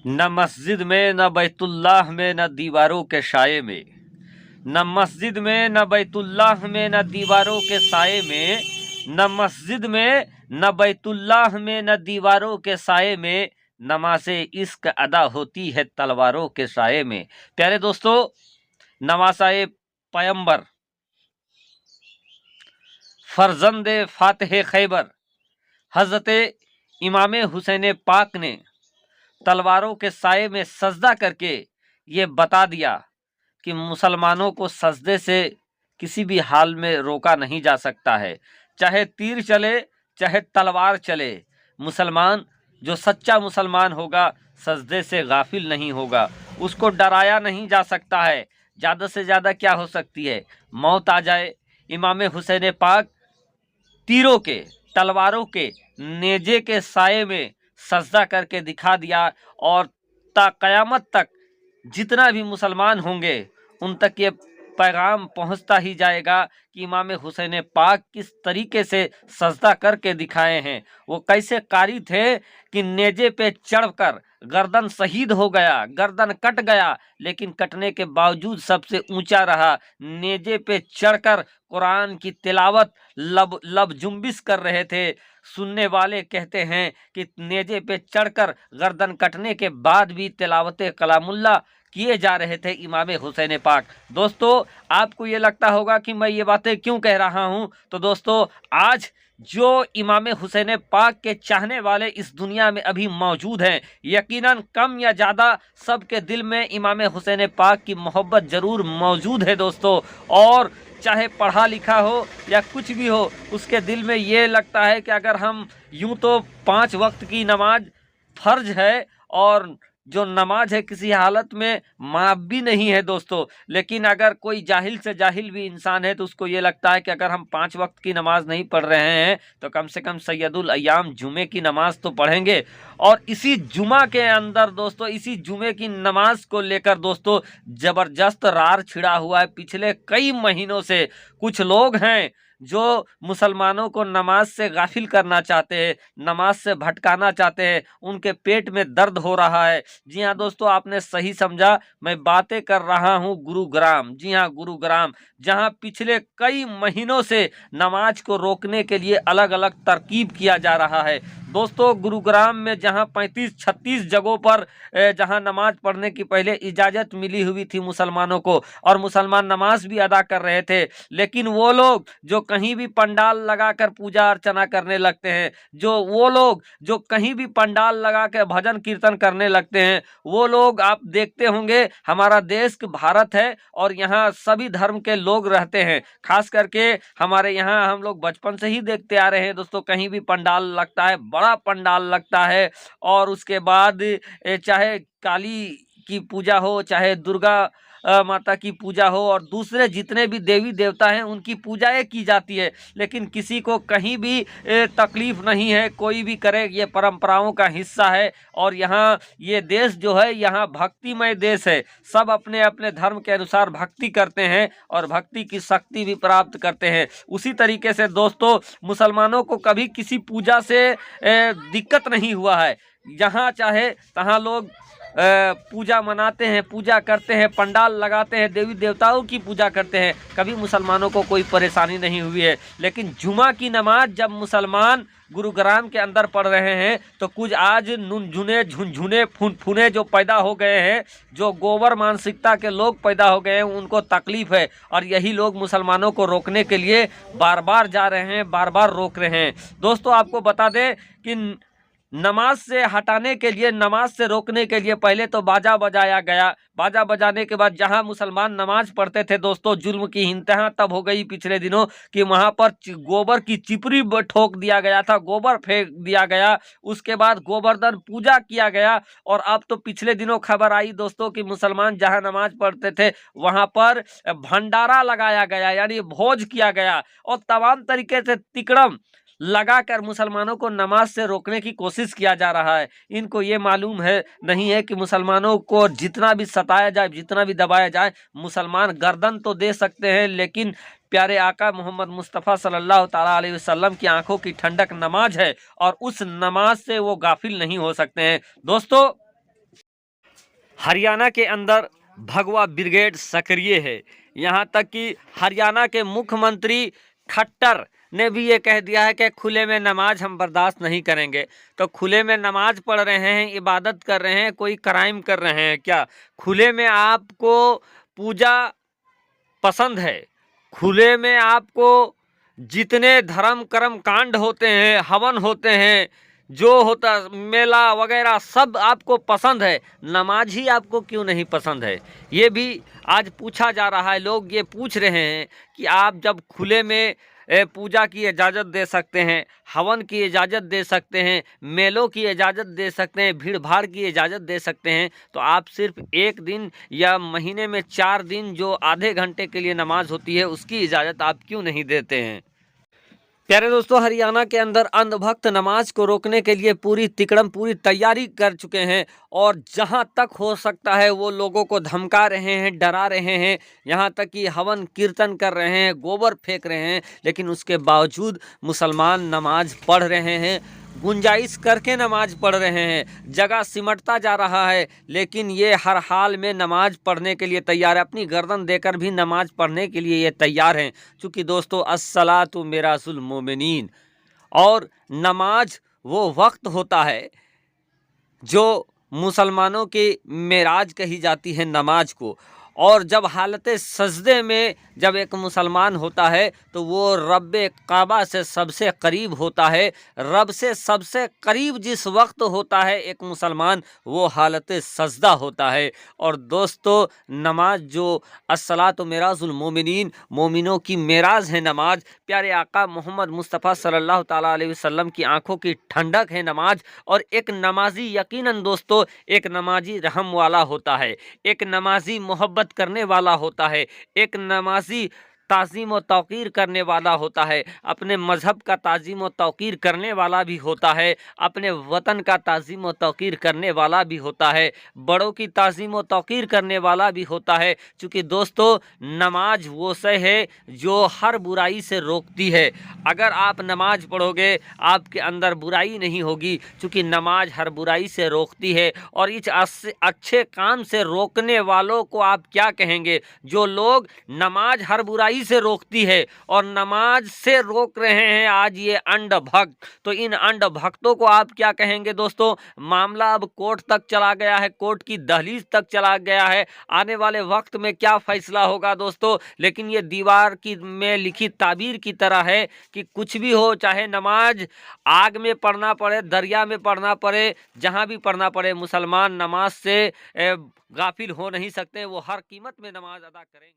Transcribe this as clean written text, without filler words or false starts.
न मस्जिद में न बैतुल्लाह में न दीवारों के साये में, न मस्जिद में न बैतुल्लाह में न दीवारों के साये में, न मस्जिद में न बैतुल्लाह में न दीवारों के साये में, नमाज़े इश्क अदा होती है तलवारों के साये में। प्यारे दोस्तों, नवासाए पैगंबर फर्जंदे फातिह खैबर हज़रत इमाम हुसैन पाक ने तलवारों के साये में सजदा करके ये बता दिया कि मुसलमानों को सजदे से किसी भी हाल में रोका नहीं जा सकता है। चाहे तीर चले चाहे तलवार चले, मुसलमान जो सच्चा मुसलमान होगा सजदे से गाफिल नहीं होगा, उसको डराया नहीं जा सकता है। ज़्यादा से ज़्यादा क्या हो सकती है, मौत आ जाए। इमाम हुसैन पाक तीरों के, तलवारों के, नेजे के साये में सजदा करके दिखा दिया, और ता क़यामत तक जितना भी मुसलमान होंगे उन तक ये पैगाम पहुंचता ही जाएगा कि इमाम हुसैन पाक किस तरीके से सजदा करके दिखाए हैं। वो कैसे कारी थे कि नेजे पे चढ़कर गर्दन शहीद हो गया, गर्दन कट गया, लेकिन कटने के बावजूद सबसे ऊंचा रहा। नेजे पे चढ़कर कुरान की तिलावत लब जुम्बिश कर रहे थे। सुनने वाले कहते हैं कि नेजे पे चढ़कर गर्दन कटने के बाद भी तिलावत कलामुल्लाह किए जा रहे थे इमाम हुसैन पाक। दोस्तों, आपको ये लगता होगा कि मैं ये बातें क्यों कह रहा हूँ, तो दोस्तों आज जो इमाम हुसैन पाक के चाहने वाले इस दुनिया में अभी मौजूद हैं, यकीनन कम या ज़्यादा सबके दिल में इमाम हुसैन पाक की मोहब्बत ज़रूर मौजूद है दोस्तों। और चाहे पढ़ा लिखा हो या कुछ भी हो, उसके दिल में ये लगता है कि अगर हम यूं तो 5 वक्त की नमाज फर्ज है, और जो नमाज है किसी हालत में माफ़ भी नहीं है दोस्तों, लेकिन अगर कोई जाहिल से जाहिल भी इंसान है तो उसको ये लगता है कि अगर हम 5 वक्त की नमाज नहीं पढ़ रहे हैं तो कम से कम सैयदुल अय्याम जुमे की नमाज तो पढ़ेंगे। और इसी जुमा के अंदर दोस्तों, इसी जुमे की नमाज को लेकर दोस्तों ज़बरदस्त रार छिड़ा हुआ है पिछले कई महीनों से। कुछ लोग हैं जो मुसलमानों को नमाज से गाफिल करना चाहते हैं, नमाज से भटकाना चाहते हैं, उनके पेट में दर्द हो रहा है। जी हाँ दोस्तों, आपने सही समझा, मैं बातें कर रहा हूँ गुरुग्राम। जी हाँ, गुरुग्राम, जहाँ पिछले कई महीनों से नमाज को रोकने के लिए अलग अलग तरकीब किया जा रहा है। दोस्तों, गुरुग्राम में जहां 35-36 जगहों पर जहां नमाज पढ़ने की पहले इजाज़त मिली हुई थी मुसलमानों को, और मुसलमान नमाज भी अदा कर रहे थे, लेकिन वो लोग जो कहीं भी पंडाल लगाकर पूजा अर्चना करने लगते हैं, वो लोग जो कहीं भी पंडाल लगा के भजन कीर्तन करने लगते हैं, वो लोग आप देखते होंगे, हमारा देश भारत है और यहाँ सभी धर्म के लोग रहते हैं। खास करके हमारे यहाँ हम लोग बचपन से ही देखते आ रहे हैं दोस्तों, कहीं भी पंडाल लगता है, बड़ा पंडाल लगता है, और उसके बाद चाहे काली की पूजा हो, चाहे दुर्गा माता की पूजा हो, और दूसरे जितने भी देवी देवता हैं उनकी पूजाएं की जाती है, लेकिन किसी को कहीं भी तकलीफ नहीं है, कोई भी करे, ये परंपराओं का हिस्सा है। और यहाँ ये देश जो है, यहाँ भक्तिमय देश है, सब अपने अपने धर्म के अनुसार भक्ति करते हैं और भक्ति की शक्ति भी प्राप्त करते हैं। उसी तरीके से दोस्तों, मुसलमानों को कभी किसी पूजा से दिक्कत नहीं हुआ है। जहाँ चाहे तहाँ लोग पूजा मनाते हैं, पूजा करते हैं, पंडाल लगाते हैं, देवी देवताओं की पूजा करते हैं, कभी मुसलमानों को कोई परेशानी नहीं हुई है। लेकिन जुमा की नमाज जब मुसलमान गुरुग्राम के अंदर पढ़ रहे हैं तो कुछ आज नुनझुने झुनझुने फुनफुने जो पैदा हो गए हैं, जो गोबर मानसिकता के लोग पैदा हो गए हैं, उनको तकलीफ है, और यही लोग मुसलमानों को रोकने के लिए बार बार जा रहे हैं, बार बार रोक रहे हैं। दोस्तों, आपको बता दें कि नमाज से हटाने के लिए, नमाज से रोकने के लिए पहले तो बाजा बजाया गया। बाजा बजाने के बाद जहां मुसलमान नमाज पढ़ते थे दोस्तों, जुल्म की इंतहा तब हो गई पिछले दिनों कि वहां पर गोबर की चिपरी ठोक दिया गया था, गोबर फेंक दिया गया, उसके बाद गोवर्धन पूजा किया गया। और अब तो पिछले दिनों खबर आई दोस्तों कि मुसलमान जहां नमाज पढ़ते थे वहां पर भंडारा लगाया गया, यानी भोज किया गया, और तमाम तरीके से तिकड़म लगाकर मुसलमानों को नमाज से रोकने की कोशिश किया जा रहा है। इनको ये मालूम है नहीं है कि मुसलमानों को जितना भी सताया जाए, जितना भी दबाया जाए, मुसलमान गर्दन तो दे सकते हैं, लेकिन प्यारे आका मोहम्मद मुस्तफ़ा सल्लल्लाहु ताला अलैहि वसल्लम की आंखों की ठंडक नमाज है, और उस नमाज से वो गाफिल नहीं हो सकते हैं। दोस्तों, हरियाणा के अंदर भगवा ब्रिगेड सक्रिय है। यहाँ तक कि हरियाणा के मुख्यमंत्री खट्टर ने भी ये कह दिया है कि खुले में नमाज हम बर्दाश्त नहीं करेंगे। तो खुले में नमाज पढ़ रहे हैं, इबादत कर रहे हैं, कोई क्राइम कर रहे हैं क्या? खुले में आपको पूजा पसंद है, खुले में आपको जितने धर्म कर्म कांड होते हैं, हवन होते हैं, जो होता मेला वगैरह सब आपको पसंद है, नमाज ही आपको क्यों नहीं पसंद है? ये भी आज पूछा जा रहा है। लोग ये पूछ रहे हैं कि आप जब खुले में पूजा की इजाज़त दे सकते हैं, हवन की इजाज़त दे सकते हैं, मेलों की इजाज़त दे सकते हैं, भीड़ भाड़ की इजाज़त दे सकते हैं, तो आप सिर्फ एक दिन या महीने में 4 दिन जो आधे घंटे के लिए नमाज होती है उसकी इजाज़त आप क्यों नहीं देते हैं? प्यारे दोस्तों, हरियाणा के अंदर अंधभक्त नमाज को रोकने के लिए पूरी तिकड़म पूरी तैयारी कर चुके हैं और जहां तक हो सकता है वो लोगों को धमका रहे हैं, डरा रहे हैं, यहां तक कि हवन कीर्तन कर रहे हैं, गोबर फेंक रहे हैं, लेकिन उसके बावजूद मुसलमान नमाज पढ़ रहे हैं, गुंजाइश करके नमाज पढ़ रहे हैं, जगह सिमटता जा रहा है, लेकिन ये हर हाल में नमाज पढ़ने के लिए तैयार है, अपनी गर्दन देकर भी नमाज पढ़ने के लिए ये तैयार हैं। क्योंकि दोस्तों, अस्सलातु मिरासुल मोमिनीन, और नमाज वो वक्त होता है जो मुसलमानों की मेराज कही जाती है नमाज को। और जब हालत सजदे में जब एक मुसलमान होता है तो वो रब्बे काबा से सबसे करीब होता है। रब से सबसे करीब जिस वक्त होता है एक मुसलमान, वो हालत सजदा होता है। और दोस्तों, नमाज जो अस्सलातु मिराजुल मोमिनीन, मोमिनों की मेराज है नमाज। प्यारे आका मोहम्मद मुस्तफ़ा सल्लल्लाहु ताला अलैहि वसल्लम की आंखों की ठंडक है नमाज। और एक नमाजी यकीनन दोस्तों, एक नमाजी रहम वाला होता है, एक नमाजी मोहब्बत करने वाला होता है, एक नमाजी ताज़ीम व तौक़ीर करने वाला होता है, अपने मज़हब का ताज़ीम व तौक़ीर करने वाला भी होता है, अपने वतन का ताज़ीम व तौक़ीर करने वाला भी होता है, बड़ों की ताज़ीम व तौक़ीर करने वाला भी होता है। क्योंकि दोस्तों, नमाज वो शय है जो हर बुराई से रोकती है। अगर आप नमाज पढ़ोगे आपके अंदर बुराई नहीं होगी, क्योंकि नमाज हर बुराई से रोकती है। और इस अच्छे काम से रोकने वालों को आप क्या कहेंगे? जो लोग नमाज हर बुराई से रोकती है और नमाज से रोक रहे हैं आज ये अंध भक्त, तो इन अंध भक्तों को आप क्या कहेंगे? दोस्तों, मामला अब कोर्ट तक चला गया है, कोर्ट की दहलीज तक चला गया है। आने वाले वक्त में क्या फैसला होगा दोस्तों, लेकिन ये दीवार की में लिखी ताबीर की तरह है कि कुछ भी हो, चाहे नमाज आग में पढ़ना पड़े, दरिया में पढ़ना पड़े, जहां भी पढ़ना पड़े, मुसलमान नमाज से गाफिल हो नहीं सकते। वो हर कीमत में नमाज अदा करेंगे।